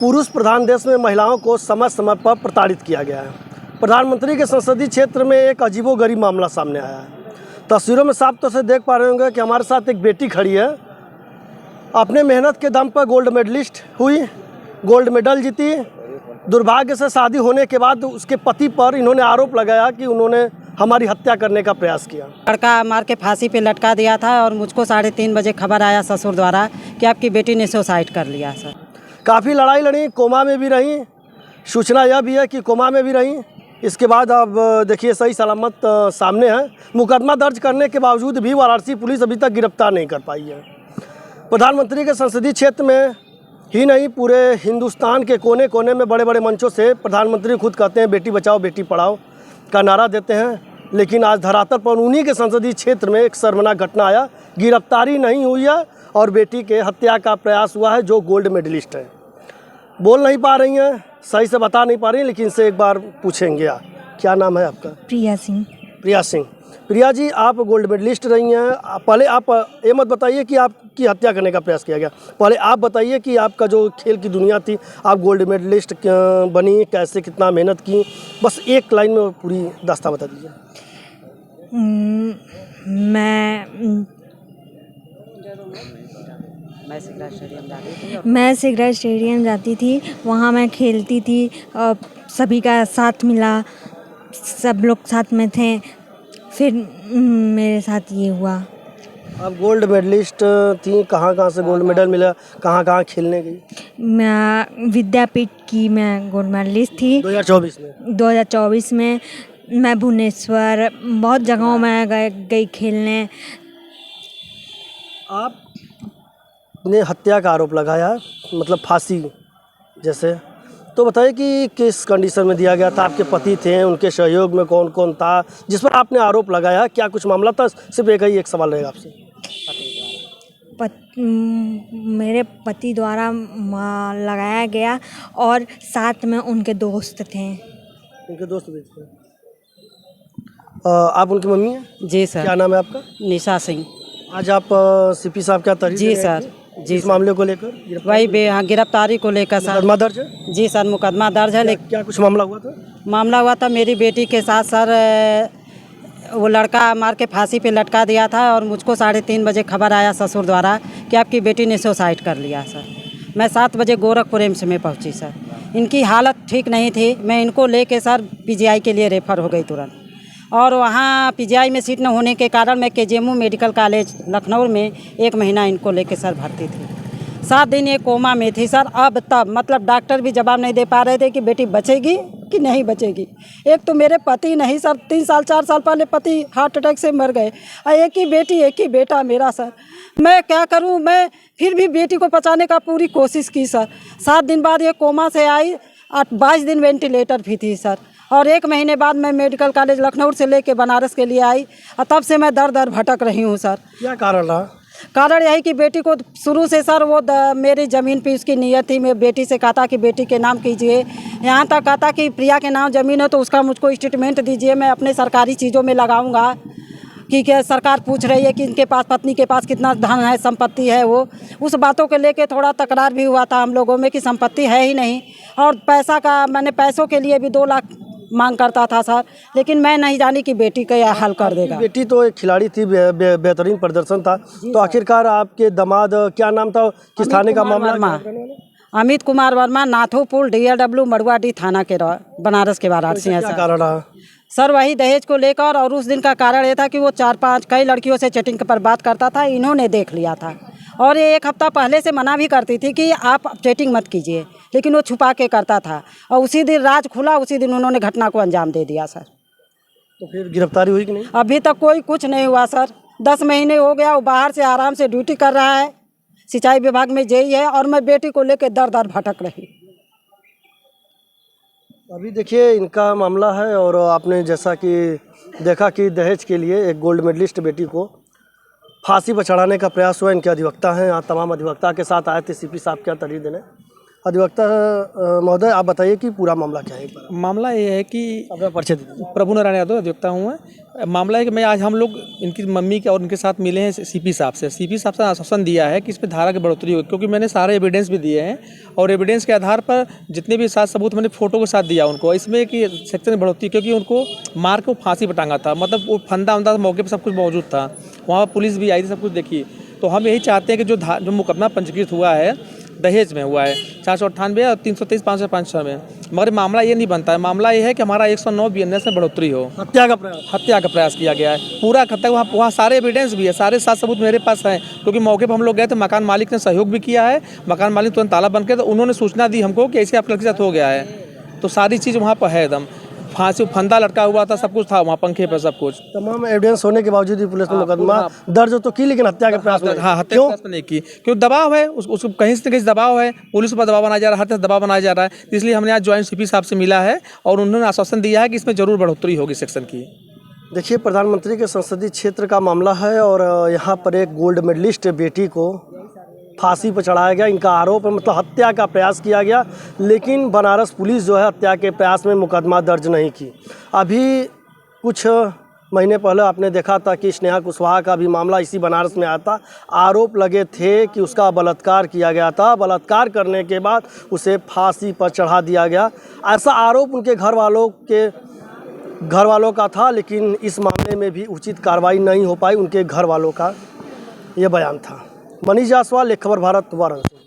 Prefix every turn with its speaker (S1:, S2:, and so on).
S1: पुरुष प्रधान देश में महिलाओं को समय समय पर प्रताड़ित किया गया है। प्रधानमंत्री के संसदीय क्षेत्र में एक अजीबोगरीब मामला सामने आया है। तस्वीरों में साफ तौर से देख पा रहे होंगे कि हमारे साथ एक बेटी खड़ी है, अपने मेहनत के दम पर गोल्ड मेडलिस्ट हुई, गोल्ड मेडल जीती। दुर्भाग्य से शादी होने के बाद उसके पति पर इन्होंने आरोप लगाया कि उन्होंने हमारी हत्या करने का प्रयास किया।
S2: लड़का मार के फांसी पे लटका दिया था और मुझको 3:30 बजे खबर आया ससुर द्वारा कि आपकी बेटी ने सुसाइड कर लिया। सर
S1: काफ़ी लड़ाई लड़ी, कोमा में भी रही। सूचना यह भी है कि कोमा में भी रही। इसके बाद अब देखिए सही सलामत सामने है। मुकदमा दर्ज करने के बावजूद भी वाराणसी पुलिस अभी तक गिरफ्तार नहीं कर पाई है। प्रधानमंत्री के संसदीय क्षेत्र में ही नहीं, पूरे हिंदुस्तान के कोने कोने में बड़े बड़े मंचों से प्रधानमंत्री खुद कहते हैं बेटी बचाओ बेटी पढ़ाओ का नारा देते हैं, लेकिन आज धरातल पर उन्हीं के संसदीय क्षेत्र में एक शर्मनाक घटना आया। गिरफ्तारी नहीं हुई है और बेटी के हत्या का प्रयास हुआ है, जो गोल्ड मेडलिस्ट है। बोल नहीं पा रही हैं, सही से बता नहीं पा रही, लेकिन इनसे एक बार पूछेंगे। क्या नाम है आपका?
S3: प्रिया सिंह।
S1: प्रिया सिंह। प्रिया जी, आप गोल्ड मेडलिस्ट रही हैं। पहले आप ये मत बताइए कि आपकी हत्या करने का प्रयास किया गया। पहले आप बताइए कि आपका जो खेल की दुनिया थी, आप गोल्ड मेडलिस्ट बनी, कैसे, कितना मेहनत की, बस एक लाइन में पूरी दास्तां बता दीजिए।
S3: मैं सिगरा स्टेडियम जाती थी, वहाँ मैं खेलती थी, सभी का साथ मिला, सब लोग साथ में थे, फिर मेरे साथ ये हुआ।
S1: आप गोल्ड मेडलिस्ट थी, कहाँ कहाँ से गोल्ड मेडल मिला, कहाँ कहाँ खेलने गई?
S3: मैं विद्यापीठ की मैं गोल्ड मेडलिस्ट थी 2024 में। मैं भुवनेश्वर बहुत जगहों में गई खेलने।
S1: आपने हत्या का आरोप लगाया, मतलब फांसी जैसे, तो बताइए कि किस कंडीशन में दिया गया था? आपके पति थे, उनके सहयोग में कौन कौन था जिस पर आपने आरोप लगाया? क्या कुछ मामला था? सिर्फ एक सवाल रहेगा आपसे।
S3: मेरे पति द्वारा लगाया गया और साथ में उनके दोस्त थे।
S1: उनके दोस्त भी थे। आप उनकी मम्मी हैं?
S2: जी सर।
S1: क्या नाम है आपका?
S2: निशा सिंह।
S1: आज आप सीपी साहब क्या तारीफ?
S2: जी सर। जी,
S1: इस मामले को लेकर
S2: वही गिरफ्तारी को लेकर सर।
S1: मुकदमा दर्ज है?
S2: जी सर, मुकदमा दर्ज है। लेकिन
S1: क्या कुछ मामला हुआ था?
S2: मामला हुआ था मेरी बेटी के साथ सर। वो लड़का मार के फांसी पे लटका दिया था और मुझको 3:30 बजे खबर आया ससुर द्वारा कि आपकी बेटी ने सुसाइड कर लिया। सर मैं 7 बजे गोरखपुर एम्स में पहुंची। सर इनकी हालत ठीक नहीं थी। मैं इनको लेके सर पीजीआई के लिए रेफ़र हो गई तुरंत, और वहाँ पीजीआई में सीट न होने के कारण मैं केजीएमयू मेडिकल कॉलेज लखनऊ में 1 महीना इनको लेके सर भर्ती थी। 7 दिन ये कोमा में थी सर। अब तब मतलब डॉक्टर भी जवाब नहीं दे पा रहे थे कि बेटी बचेगी कि नहीं बचेगी। एक तो मेरे पति नहीं सर, 3 साल 4 साल पहले पति हार्ट अटैक से मर गए, और एक ही बेटी एक ही बेटा मेरा। सर मैं क्या करूं? मैं फिर भी बेटी को बचाने का पूरी कोशिश की सर। 7 दिन बाद ये कोमा से आई, 22 दिन वेंटिलेटर भी थी सर, और 1 महीने बाद मैं मेडिकल कॉलेज लखनऊ से लेके बनारस के लिए आई, और तब से मैं दर दर भटक रही हूँ सर।
S1: क्या कारण रहा?
S2: कारण यही कि बेटी को शुरू से सर वो मेरी ज़मीन पे उसकी नीयत थी। मैं बेटी से कहा था कि बेटी के नाम कीजिए, यहाँ तक कहा था कि प्रिया के नाम ज़मीन है तो उसका मुझको स्टेटमेंट दीजिए, मैं अपने सरकारी चीज़ों में लगाऊंगा। कि क्या सरकार पूछ रही है कि इनके पास, पत्नी के पास कितना धन है, संपत्ति है। वो उस बातों को लेके थोड़ा तकरार भी हुआ था हम लोगों में कि संपत्ति है ही नहीं, और पैसा का, मैंने पैसों के लिए भी 2 लाख मांग करता था सर, लेकिन मैं नहीं जानी कि बेटी का यह हल कर देगा।
S1: बेटी तो एक खिलाड़ी थी, बेहतरीन प्रदर्शन था, तो आखिरकार आपके दामाद, क्या नाम था, किस थाने का मामला?
S2: अमित कुमार वर्मा, नाथोपुर DRW मड़ुआडी थाना के बनारस के वाराणसी है।
S1: क्या कारण रहा?
S2: सर वही दहेज को लेकर, और उस दिन का कारण ये था कि वो 4-5 कई लड़कियों से चैटिंग पर बात करता था, इन्होंने देख लिया था, और ये 1 हफ्ता पहले से मना भी करती थी कि आप चैटिंग मत कीजिए, लेकिन वो छुपा के करता था, और उसी दिन राज खुला, उसी दिन उन्होंने घटना को अंजाम दे दिया सर।
S1: तो फिर गिरफ्तारी हुई कि नहीं?
S2: अभी तक कोई कुछ नहीं हुआ सर। 10 महीने हो गया, वो बाहर से आराम से ड्यूटी कर रहा है, सिंचाई विभाग में जेई है, और मैं बेटी को लेकर दर दर भटक रही।
S1: अभी देखिए इनका मामला है, और आपने जैसा कि देखा कि दहेज के लिए एक गोल्ड मेडलिस्ट बेटी को फांसी पर चढ़ाने का प्रयास हुआ। इनके अधिवक्ता हैं, यहाँ तमाम अधिवक्ता के साथ आए थे सीपी साहब क्या तारीफ देने। अधिवक्ता महोदय, आप बताइए कि पूरा मामला क्या है एक बार
S4: मामला ये है कि
S1: अपना परिचय दीजिए।
S4: प्रभु नारायण यादव अधिवक्ता हूँ मैं। मामला है कि मैं आज हम लोग इनकी मम्मी के और उनके साथ मिले हैं सीपी साहब से। सीपी साहब से आश्वासन दिया है कि इस पर धारा की बढ़ोतरी हो, क्योंकि मैंने सारे एविडेंस भी दिए हैं और एविडेंस के आधार पर जितने भी साथ सबूत मैंने फ़ोटो के साथ दिया उनको, इसमें कि सेक्शन में बढ़ोतरी, क्योंकि उनको मार के फांसी पर टांगा था, मतलब वो फंदा उंदा मौके पर सब कुछ मौजूद था, वहाँ पर पुलिस भी आई थी, सब कुछ देखी। तो हम यही चाहते हैं कि जो मुकदमा पंजीकृत हुआ है दहेज में हुआ है 498 और 323 505 में, मगर मामला ये नहीं बनता है। मामला ये है कि हमारा 109 BNS में बढ़ोतरी हो।
S1: हत्या का
S4: प्रयास किया गया है पूरा खत्ता। वहाँ सारे एविडेंस भी है, सारे सात सबूत मेरे पास हैं, क्योंकि मौके पर हम लोग गए थे, मकान मालिक ने सहयोग भी किया है। मकान मालिक तुरंत ताला बंद किया, तो उन्होंने सूचना दी हमको कि ऐसे आपके लड़के के साथ हो गया है। तो सारी चीज़ वहाँ पर है एकदम, फांसी फंदा लटका हुआ था, सब कुछ था वहाँ, पंखे पर सब कुछ।
S1: तमाम एविडेंस होने के बावजूद भी पुलिस ने मुकदमा दर्ज तो की, लेकिन हत्या का प्रयास नहीं।
S4: हाँ, हत्या का प्रयास नहीं की, क्योंकि दबाव है उसको कहीं से कहीं दबाव है, पुलिस पर दबाव बनाया जा रहा है, हर तरह दबाव बनाया जा रहा है। इसलिए हमने आज ज्वाइंट सीपी साहब से मिला है और उन्होंने आश्वासन दिया है कि इसमें जरूर बढ़ोतरी होगी सेक्शन की।
S1: देखिए, प्रधानमंत्री के संसदीय क्षेत्र का मामला है और यहाँ पर एक गोल्ड मेडलिस्ट बेटी को फांसी पर चढ़ाया गया। इनका आरोप है, मतलब हत्या का प्रयास किया गया, लेकिन बनारस पुलिस जो है हत्या के प्रयास में मुकदमा दर्ज नहीं की। अभी कुछ महीने पहले आपने देखा था कि स्नेहा कुशवाहा का भी मामला इसी बनारस में आया था। आरोप लगे थे कि उसका बलात्कार किया गया था, बलात्कार करने के बाद उसे फांसी पर चढ़ा दिया गया। ऐसा आरोप उनके घर वालों का था, लेकिन इस मामले में भी उचित कार्रवाई नहीं हो पाई। उनके घर वालों का ये बयान था। मनीष जायसवाल, एक खबर भारत, वाराणसी।